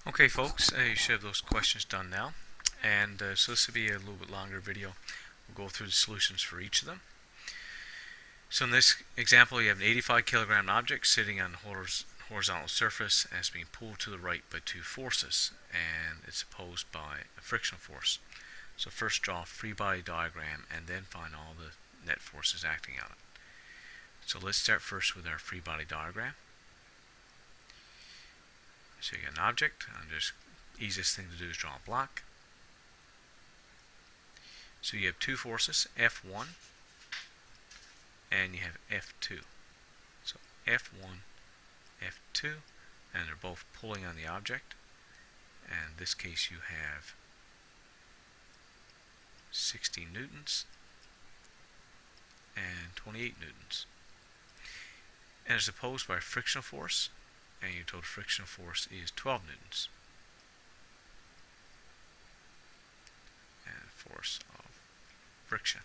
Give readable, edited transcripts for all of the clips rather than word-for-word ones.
Okay, folks, you should have those questions done now. And so this will be a little bit longer video. We'll go through the solutions for each of them. So in this example, you have an 85 kilogram object sitting on a horizontal surface and it's being pulled to the right by two forces, and it's opposed by a frictional force. So first draw a free body diagram and then find all the net forces acting on it. So let's start first with our free body diagram. So you get an object, and the easiest thing to do is draw a block. So you have two forces, F1 and you have F2. So F1, F2, and they're both pulling on the object. And in this case you have 16 newtons and 28 newtons. And it's opposed by a frictional force, and your total frictional force is 12 newtons. And force of friction.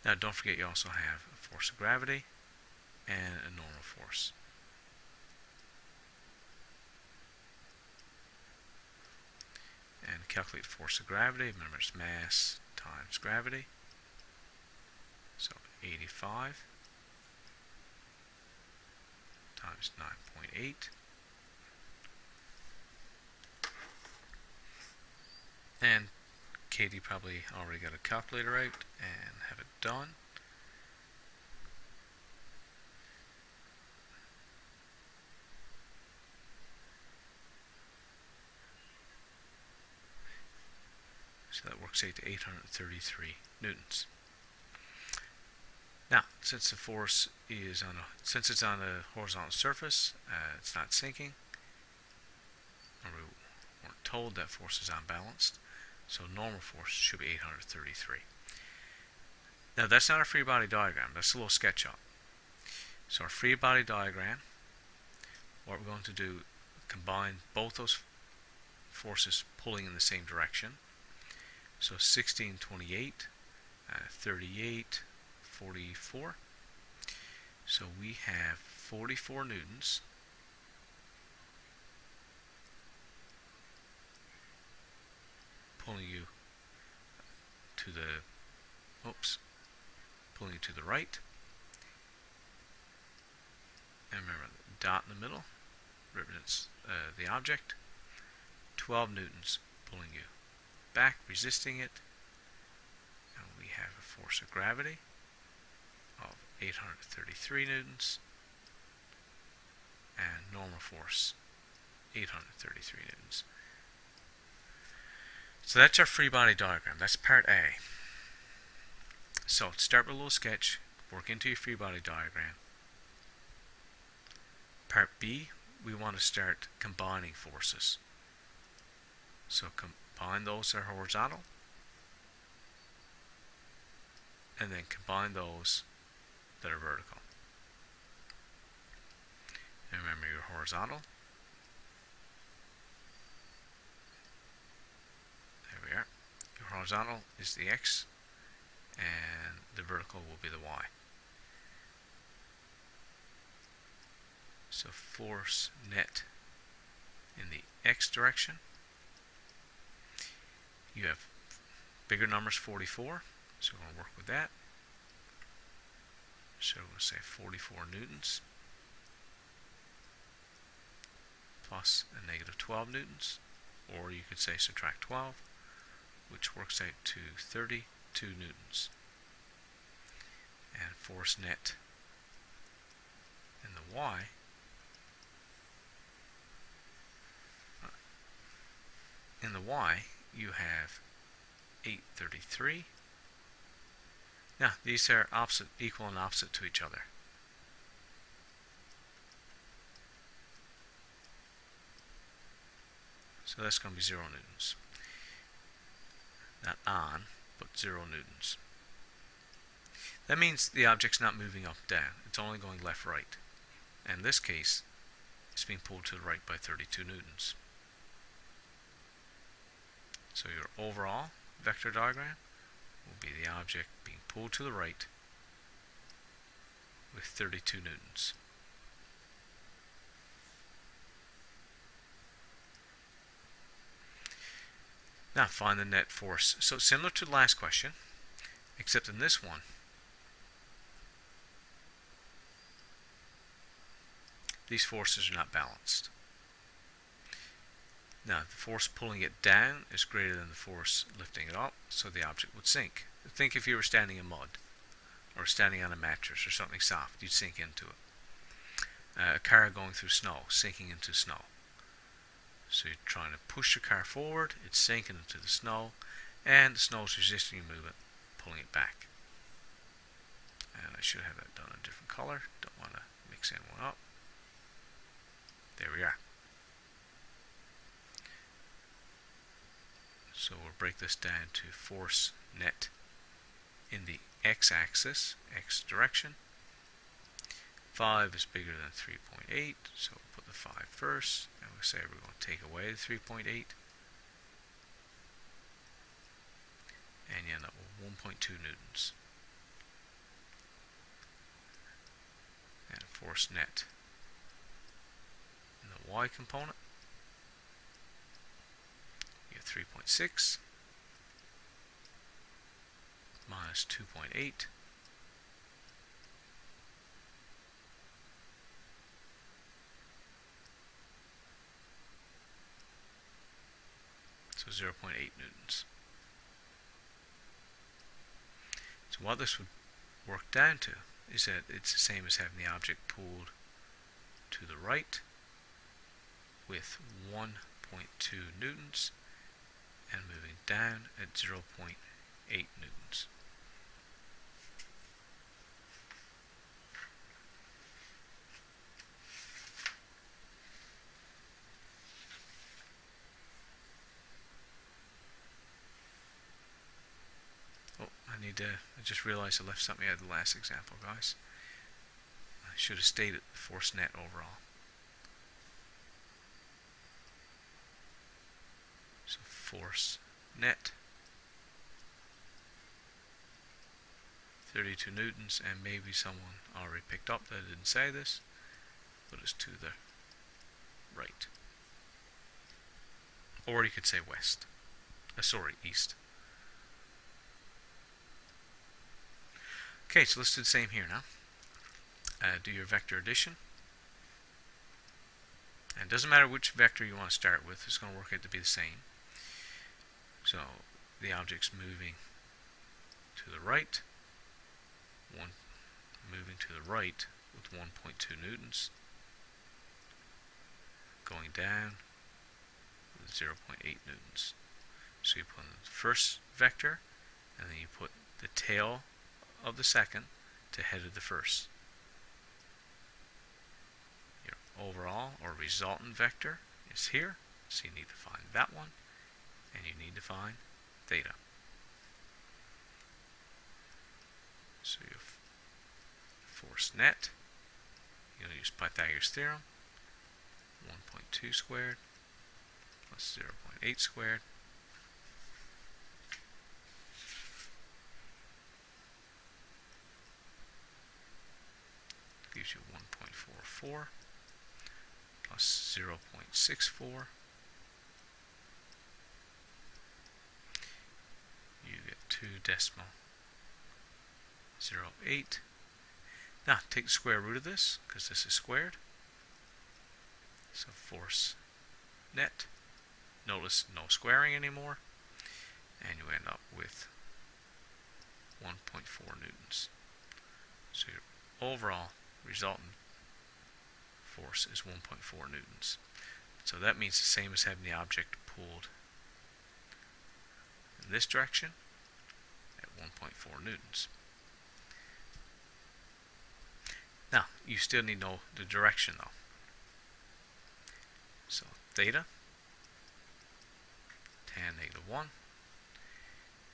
Now don't forget you also have a force of gravity and a normal force. And calculate force of gravity, remember it's mass times gravity. So 85 times 9.8. And Katie probably already got a calculator out and have it done. So that works out to 833 newtons. Now, since the force is since it's on a horizontal surface, it's not sinking. Or we weren't told that force is unbalanced, so normal force should be 833. Now that's not a free body diagram, that's a little SketchUp. So our free body diagram, what we're going to do, combine both those forces pulling in the same direction. So 16, 28, 38, 44. So we have 44 newtons pulling you to the pulling you to the right. And remember, the dot in the middle represents the object. 12 newtons pulling you back, resisting it. And we have a force of gravity of 833 newtons and normal force 833 newtons. So that's our free body diagram. That's part A. So start with a little sketch, work into your free body diagram. Part B, we want to start combining forces. So combine those that are horizontal, and then combine those that are vertical. And remember your horizontal. There we are. Your horizontal is the X, and the vertical will be the Y. So force net in the X direction. You have bigger numbers, 44, so we're going to work with that. So we'll say 44 newtons plus a negative 12 newtons, or you could say subtract 12, which works out to 32 newtons. And force net in the Y you have 833. Now these are equal and opposite to each other. So that's going to be 0 newtons. Not on, but 0 newtons. That means the object's not moving up, down. It's only going left, right. And in this case, it's being pulled to the right by 32 newtons. So your overall vector diagram will be the object being pulled to the right with 32 newtons. Now find the net force. So similar to the last question, except in this one, these forces are not balanced. Now the force pulling it down is greater than the force lifting it up, so the object would sink. Think if you were standing in mud, or standing on a mattress or something soft, you'd sink into it. A car going through snow, sinking into snow. So you're trying to push your car forward, it's sinking into the snow, and the snow is resisting your movement, pulling it back. And I should have that done a different color, don't want to mix anyone up. There we are. So we'll break this down to force net in the x-axis, x direction. 5 is bigger than 3.8, so we'll put the 5 first, and we'll say we're going to take away the 3.8, and you end up with 1.2 newtons. And force net in the y component, you have 3.6 minus 2.8. So 0.8 newtons. So what this would work down to is that it's the same as having the object pulled to the right with 1.2 newtons and moving down at 0.8 newtons. I just realized I left something out of the last example, guys. I should have stated the force net overall. So force net 32 newtons, and maybe someone already picked up that I didn't say this, but it's to the right. Or you could say west. East. Okay, so let's do the same here now. Do your vector addition. And it doesn't matter which vector you want to start with, it's going to work out to be the same. So the object's moving to the right, moving to the right with 1.2 newtons, going down with 0.8 newtons. So you put in the first vector, and then you put the tail of the second to head of the first. Your overall or resultant vector is here, so you need to find that one, and you need to find theta. So you force net, you're going to use Pythagoras theorem, 1.2 squared plus 0.8 squared gives you 1.44 plus 0.64. You get 2.08. Now take the square root of this, because this is squared. So force net. Notice no squaring anymore. And you end up with 1.4 newtons. So your overall resultant force is 1.4 newtons. So that means the same as having the object pulled in this direction at 1.4 newtons. Now, you still need to know the direction though. So theta, tan -1,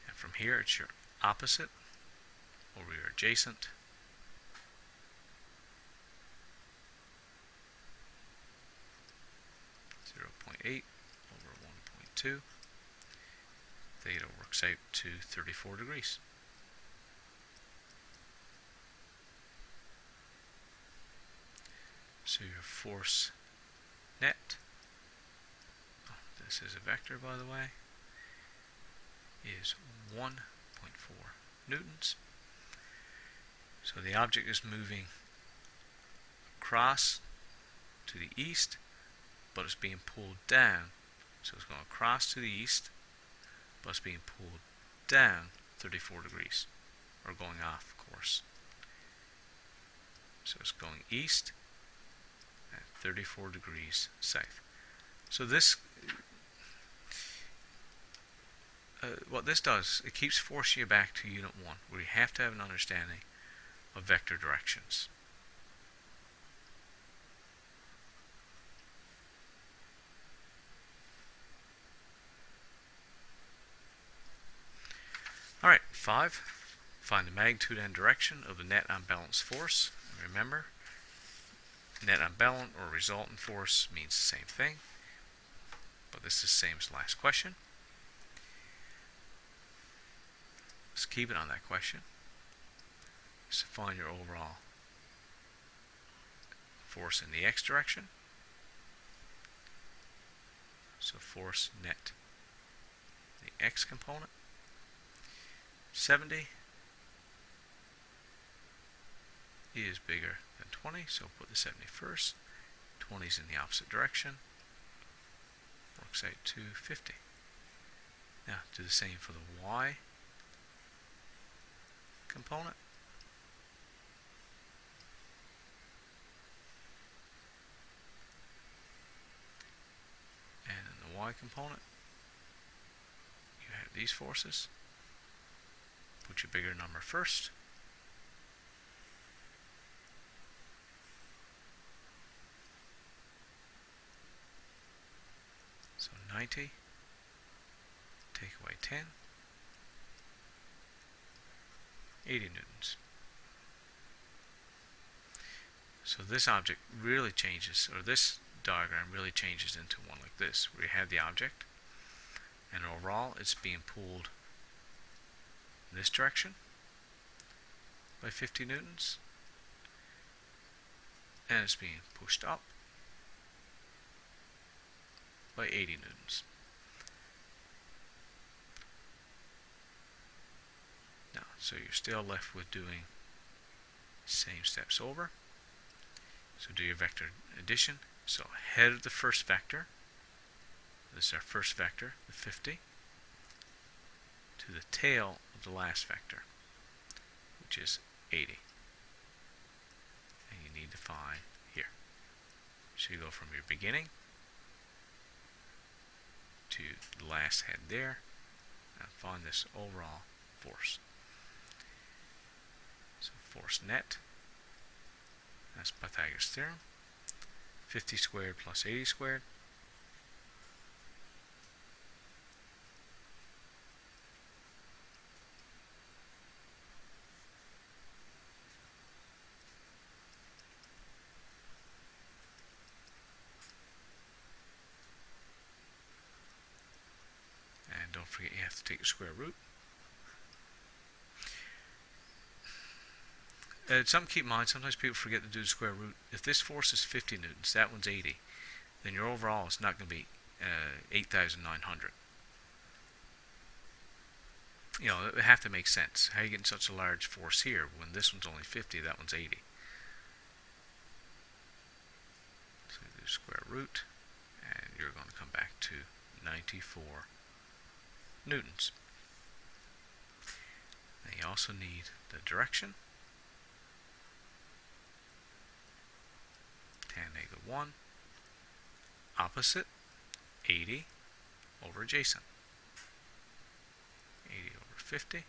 and from here it's your opposite over your adjacent. .8 over 1.2. Theta works out to 34 degrees. So your force net, this is a vector by the way, is 1.4 newtons. So the object is moving across to the east, but it's being pulled down. So it's going across to the east, but it's being pulled down 34 degrees, or going off course. So it's going east at 34 degrees south. So this, what this does, it keeps forcing you back to Unit 1, where you have to have an understanding of vector directions. Alright, 5. Find the magnitude and direction of the net unbalanced force. Remember, net unbalanced or resultant force means the same thing, but this is the same as the last question. Let's keep it on that question. So find your overall force in the x direction. So force net, the x component, 70 is bigger than 20, so put the 70 first. 20 is in the opposite direction. Works out to 50. Now do the same for the y component. And in the y component, you have these forces. Put your bigger number first. So 90, take away 10, 80 newtons. So this object really changes, or this diagram really changes into one like this, where you have the object, and overall it's being pulled in this direction by 50 newtons, and it's being pushed up by 80 newtons. Now, so you're still left with doing same steps over. So do your vector addition. So head of the first vector, this is our first vector, the 50, to the tail of the last vector, which is 80. And you need to find here. So you go from your beginning to the last head there, and find this overall force. So force net, that's Pythagoras theorem, 50 squared plus 80 squared. And don't forget you have to take the square root. Something to keep in mind, sometimes people forget to do the square root. If this force is 50 newtons, that one's 80, then your overall is not going to be 8,900. You know, it would have to make sense. How are you getting such a large force here when this one's only 50, that one's 80? So you do square root, and you're going to come back to 94 newtons. Now you also need the direction. Tan -1, opposite 80 over adjacent. 80 over 50,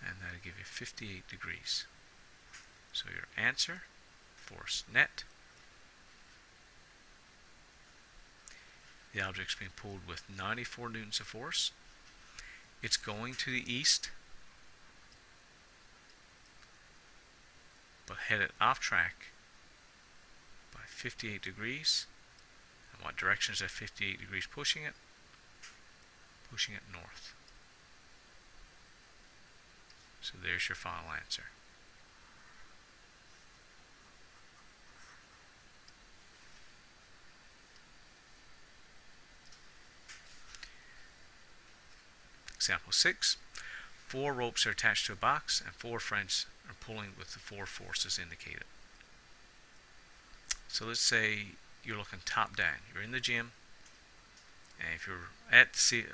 and that'll give you 58 degrees. So your answer, force net, the object's being pulled with 94 newtons of force. It's going to the east, but headed off track by 58 degrees. And what direction is that 58 degrees pushing it? Pushing it north. So there's your final answer. Example 6. 4 ropes are attached to a box and 4 friends are pulling with the 4 forces indicated. So let's say you're looking top down. You're in the gym, and if you're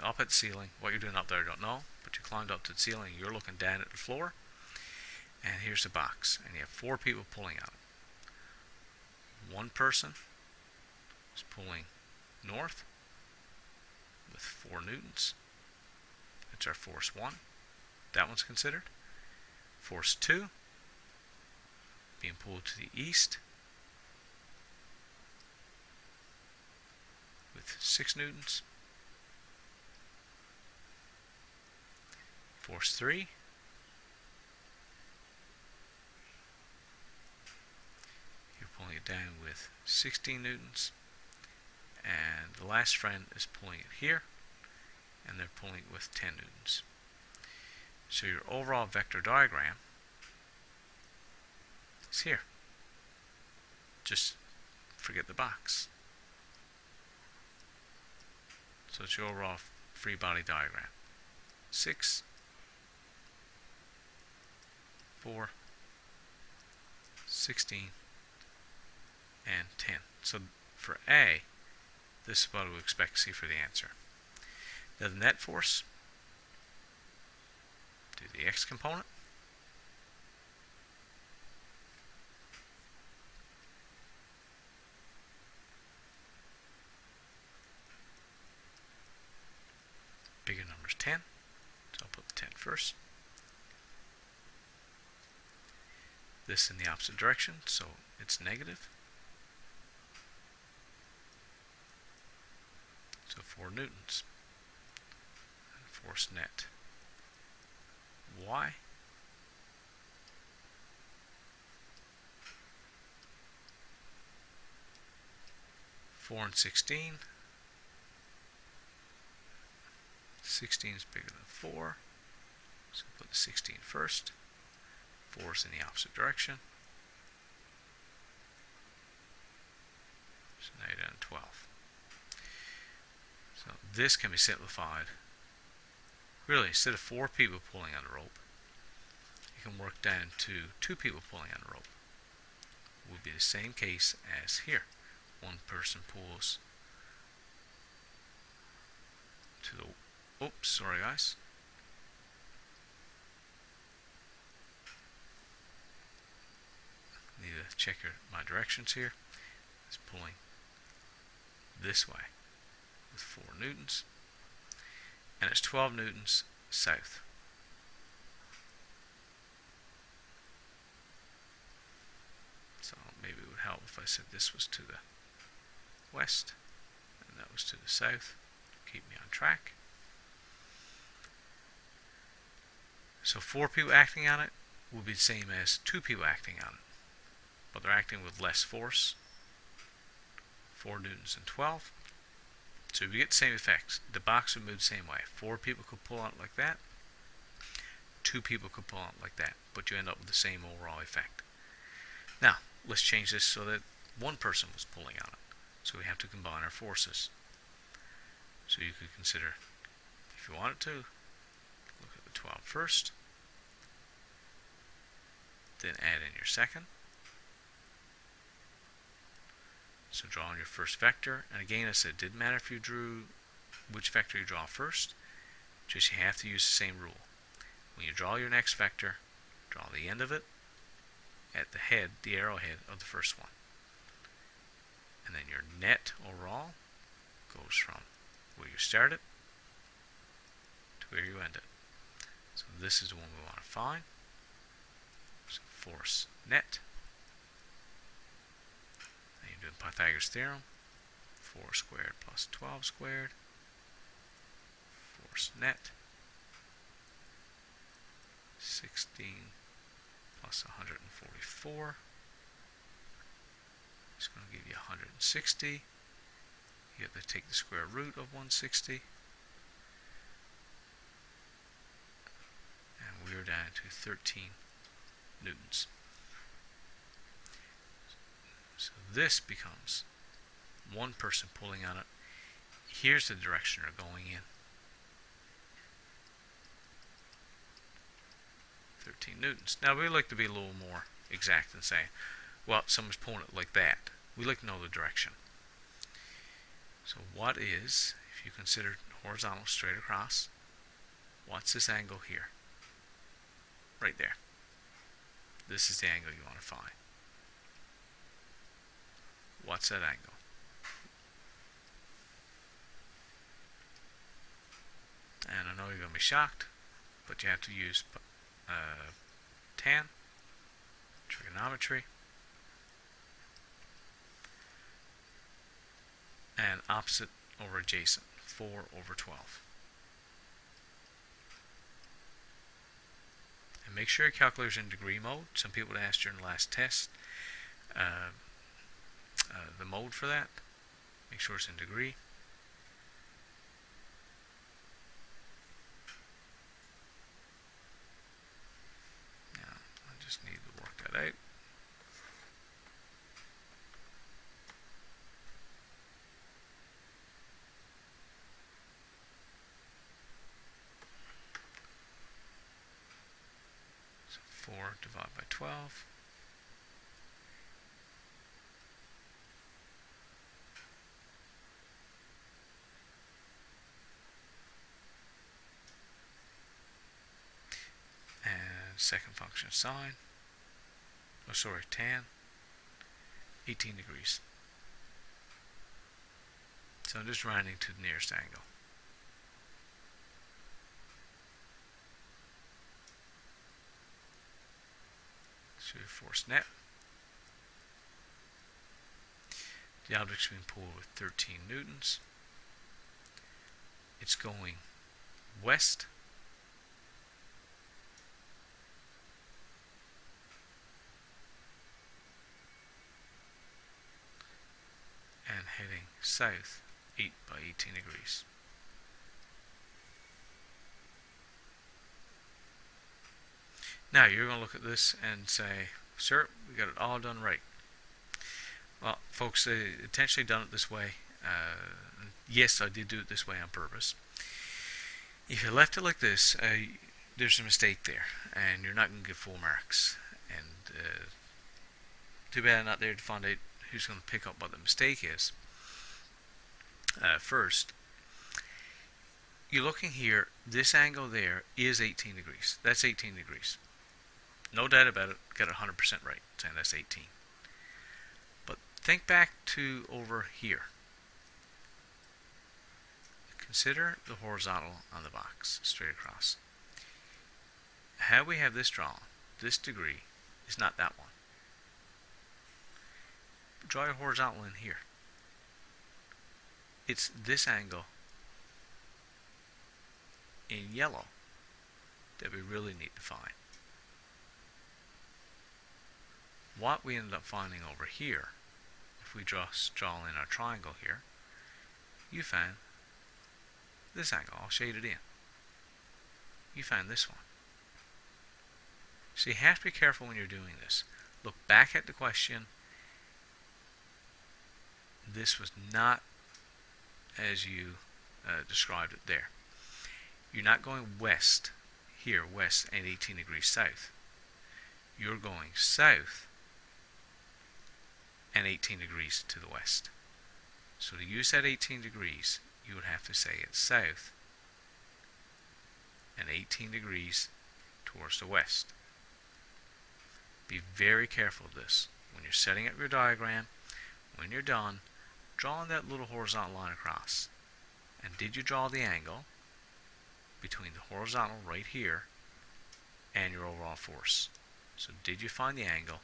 up at the ceiling, what you're doing up there I don't know, but you climbed up to the ceiling, you're looking down at the floor, and here's the box, and you have 4 people pulling on it. One person is pulling north with 4 newtons. That's our force 1. That one's considered. Force 2 being pulled to the east with 6 newtons. Force 3 you're pulling it down with 16 newtons, and the last friend is pulling it here, and they're pulling it with 10 newtons. So your overall vector diagram is here. Just forget the box. So it's your overall free body diagram. 6, 4, 16, and 10. So for A, this is what we expect to see for the answer. Now the net force, do the x component. Bigger number is 10, so I'll put the 10 first. This in the opposite direction, so it's negative. So 4 newtons. And force net y. Four and 16. 16 is bigger than 4, so put the 16 first. 4 is in the opposite direction. So now you're down to 12. So this can be simplified. Really, instead of 4 people pulling on a rope, you can work down to 2 people pulling on a rope. It would be the same case as here. One person pulls to the... Oops, sorry guys. Need to check my directions here. It's pulling this way with 4 newtons, and it's 12 newtons south. So maybe it would help if I said this was to the west and that was to the south to keep me on track. So 4 people acting on it will be the same as 2 people acting on it, but they're acting with less force. 4 newtons and 12. So we get the same effects. The box would move the same way. 4 people could pull on it like that. 2 people could pull on it like that, but you end up with the same overall effect. Now, let's change this so that 1 person was pulling on it. So we have to combine our forces. So you could consider, if you wanted to, look at the 12 first, then add in your second. So draw on your first vector, and again I said it didn't matter if you drew which vector you draw first, just you have to use the same rule. When you draw your next vector, draw the end of it at the head, the arrowhead of the first one. And then your net overall goes from where you started to where you ended. So this is the one we want to find. So force net. Then you're doing Pythagoras theorem. 4 squared plus 12 squared. Force net. 16 plus 144. It's going to give you 160. You have to take the square root of 160. And we're down to 13 newtons. So this becomes 1 person pulling on it. Here's the direction they're going in. 13 newtons. Now we like to be a little more exact and say, well, someone's pulling it like that. We like to know the direction. So what is, if you consider horizontal straight across, what's this angle here? Right there. This is the angle you want to find. What's that angle? And I know you're going to be shocked, but you have to use tan, trigonometry, and opposite over adjacent, 4/12. And make sure your calculator's in degree mode. Some people asked during the last test the mode for that. Make sure it's in degree. Now, I just need to work that out. So 4 divided by 12. Second function sine, tan, 18 degrees. So I'm just rounding to the nearest angle. So force net. The object's being pulled with 13 newtons. It's going west. And heading south 8 by 18 degrees. Now you're going to look at this and say, sir, we got it all done right. Well, folks, they intentionally done it this way. Yes, I did do it this way on purpose. If you left it like this, there's a mistake there, and you're not going to get full marks. And too bad I'm not there to find out who's going to pick up what the mistake is. First, you're looking here, this angle there is 18 degrees. That's 18 degrees. No doubt about it, got it 100% right, saying that's 18. But think back to over here. Consider the horizontal on the box, straight across. How we have this drawn, this degree, is not that one. Draw your horizontal in here. It's this angle in yellow that we really need to find. What we ended up finding over here, if we draw in our triangle here, you find this angle. I'll shade it in. You find this one. So you have to be careful when you're doing this. Look back at the question. This was not as you described it there. You're not going west here, west and 18 degrees south. You're going south and 18 degrees to the west. So to use that 18 degrees, you would have to say it's south and 18 degrees towards the west. Be very careful of this. When you're setting up your diagram, when you're done, draw that little horizontal line across. And did you draw the angle between the horizontal right here and your overall force? So did you find the angle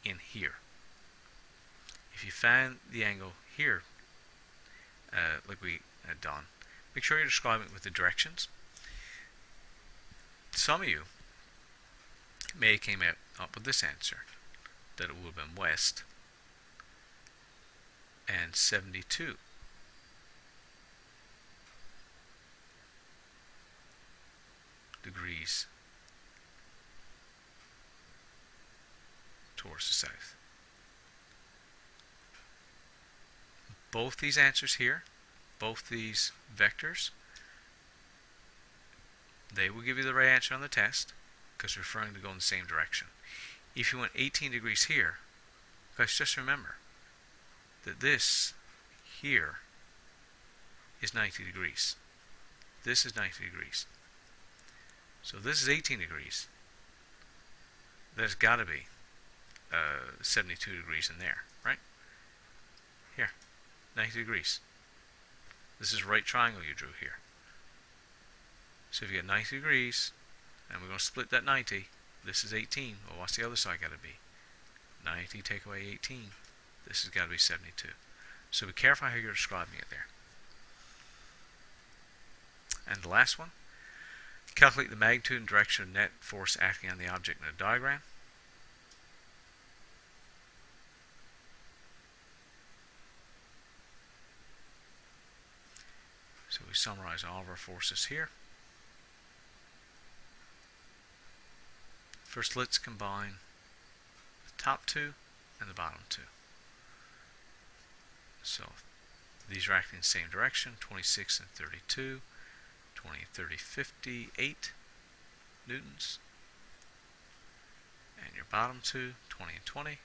in here? If you find the angle here, like we had done, make sure you're describing it with the directions. Some of you may have came up with this answer, that it would have been west and 72 degrees towards the south. Both these answers here, both these vectors, they will give you the right answer on the test. because we're referring to go in the same direction. If you went 18 degrees here, guys, just remember that this here is 90 degrees. This is 90 degrees. So this is 18 degrees. There's got to be 72 degrees in there, right? Here, 90 degrees. This is right triangle you drew here. So if you get 90 degrees, and we're going to split that 90, this is 18. Well, what's the other side got to be? 90 take away 18. This has got to be 72. So be careful how you're describing it there. And the last one, calculate the magnitude and direction of net force acting on the object in a diagram. So we summarize all of our forces here. First, let's combine the top two and the bottom two. So these are acting in the same direction, 26 and 32, 20, 30, 58 newtons. And your bottom two, 20 and 20.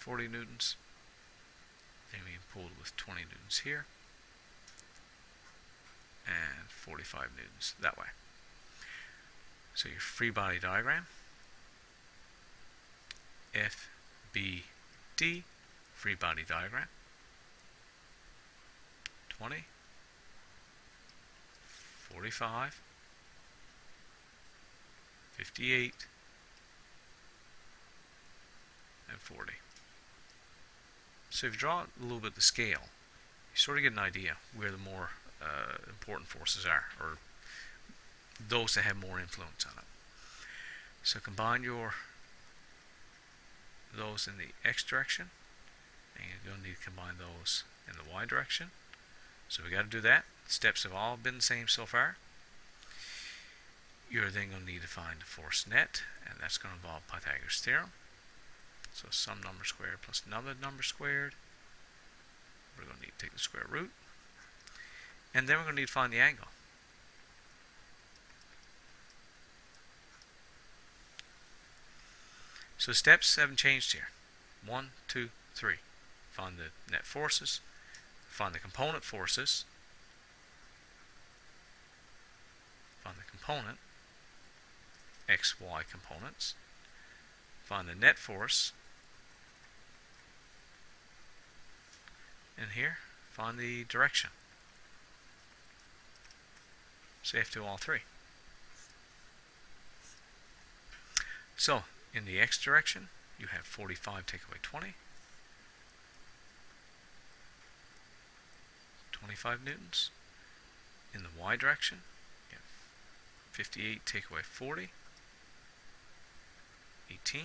$40 newtons. Then we pulled with 20 newtons here. And 45 newtons that way. So your free body diagram, FBD, free body diagram, 20, 45, 58, and 40. So if you draw a little bit of the scale, you sort of get an idea where the more important forces are, or those that have more influence on it. So combine those in the X direction, and you're going to need to combine those in the Y direction. So we got to do that. Steps have all been the same so far. You're then going to need to find the force net, and that's going to involve Pythagoras theorem. So some number squared plus another number squared. We're going to need to take the square root. And then we're going to need to find the angle. So steps haven't changed here. 1, 2, 3. Find the net forces. Find the component forces. Find the component. X, Y components. Find the net force. And here, find the direction. So you have to do all three. So in the X direction, you have 45 take away 20. 25 newtons. In the Y direction, you have 58 take away 40. 18.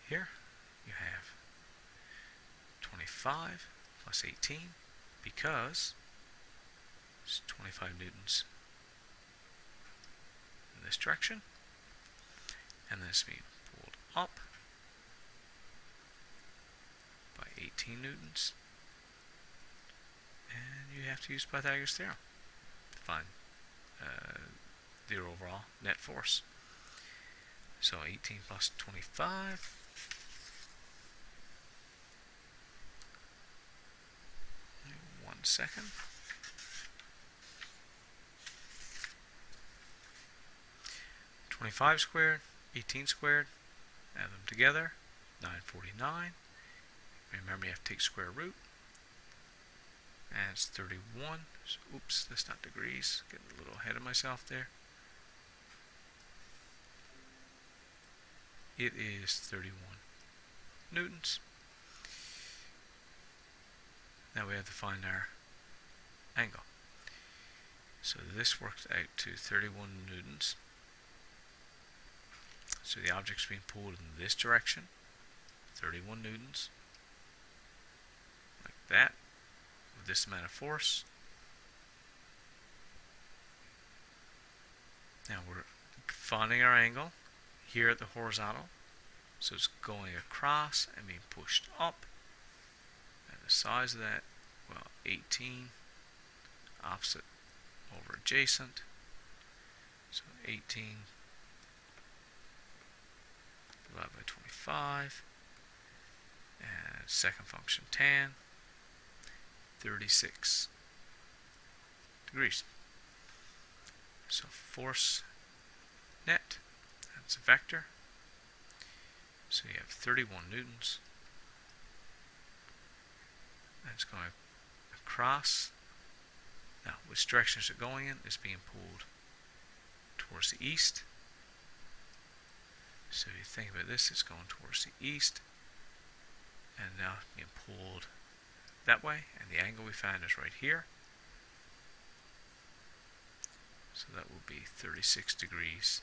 Here you have 25 plus 18, because it's 25 newtons in this direction, and then it's being pulled up by 18 newtons, and you have to use Pythagoras theorem to find the overall net force. So 18 plus 25. One second. 25 squared, 18 squared, add them together, 949. Remember, you have to take square root. And it's 31. So, oops, that's not degrees. Getting a little ahead of myself there. It is 31 newtons. Now we have to find our angle. So this works out to 31 newtons. So the object's being pulled in this direction, 31 newtons, like that, with this amount of force. Now we're finding our angle here at the horizontal. So it's going across and being pushed up. And the size of that, well, 18 opposite over adjacent. So 18 divided by 25. And second function tan, 36 degrees. So force net, that's a vector. So you have 31 newtons. And it's going across. Now, which direction is it going in? It's being pulled towards the east. So if you think about this, it's going towards the east. And now it's being pulled that way. And the angle we find is right here. So that will be 36 degrees